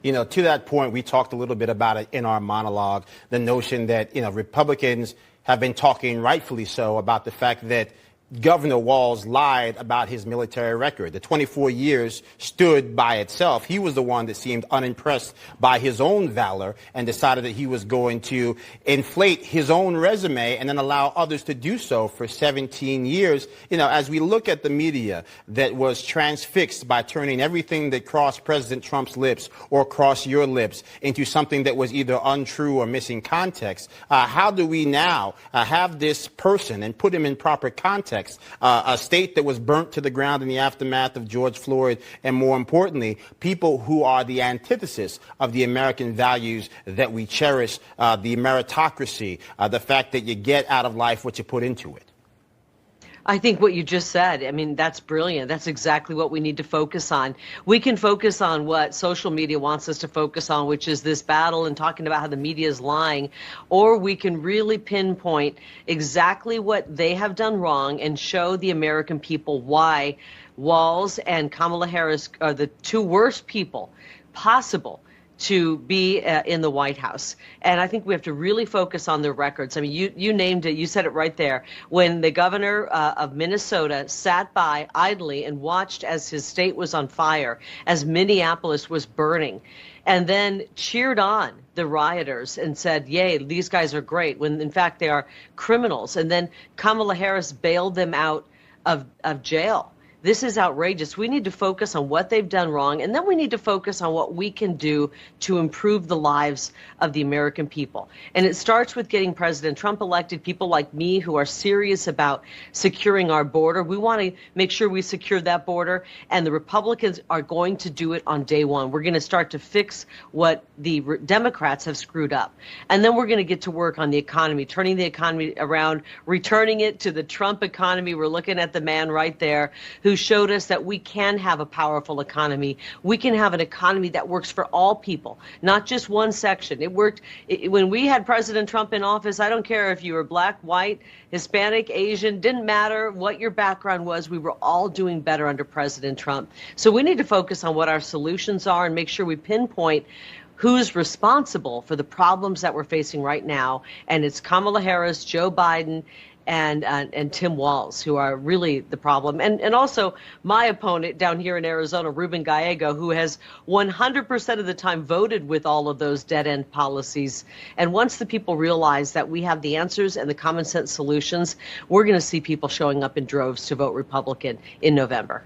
You know, to that point, we talked a little bit about it in our monologue, the notion that, Republicans have been talking, rightfully so, about the fact that Governor Walz lied about his military record. The 24 years stood by itself. He was the one that seemed unimpressed by his own valor and decided that he was going to inflate his own resume and then allow others to do so for 17 years. As we look at the media that was transfixed by turning everything that crossed President Trump's lips or crossed your lips into something that was either untrue or missing context, how do we now have this person and put him in proper context? A state that was burnt to the ground in the aftermath of George Floyd, and more importantly, people who are the antithesis of the American values that we cherish, the meritocracy, the fact that you get out of life what you put into it. I think what you just said, that's brilliant. That's exactly what we need to focus on. We can focus on what social media wants us to focus on, which is this battle and talking about how the media is lying, or we can really pinpoint exactly what they have done wrong and show the American people why Walz and Kamala Harris are the two worst people possible to be in the White House. And I think we have to really focus on their records. You named it. You said it right there. When the governor of Minnesota sat by idly and watched as his state was on fire, as Minneapolis was burning, and then cheered on the rioters and said, yay, these guys are great, when in fact they are criminals. And then Kamala Harris bailed them out of jail. This is outrageous. We need to focus on what they've done wrong, and then we need to focus on what we can do to improve the lives of the American people. And it starts with getting President Trump elected, people like me who are serious about securing our border. We want to make sure we secure that border, and the Republicans are going to do it on day one. We're going to start to fix what the Democrats have screwed up. And then we're going to get to work on the economy, turning the economy around, returning it to the Trump economy. We're looking at the man right there who showed us that we can have a powerful economy. We can have an economy that works for all people, not just one section. It worked when we had President Trump in office. I don't care if you were black, white, Hispanic, Asian, didn't matter what your background was. We were all doing better under President Trump. So we need to focus on what our solutions are and make sure we pinpoint who's responsible for the problems that we're facing right now. And it's Kamala Harris, Joe Biden, and Tim Walz, who are really the problem. And also my opponent down here in Arizona, Rudy Gallego, who has 100% of the time voted with all of those dead-end policies. And once the people realize that we have the answers and the common sense solutions, we're going to see people showing up in droves to vote Republican in November.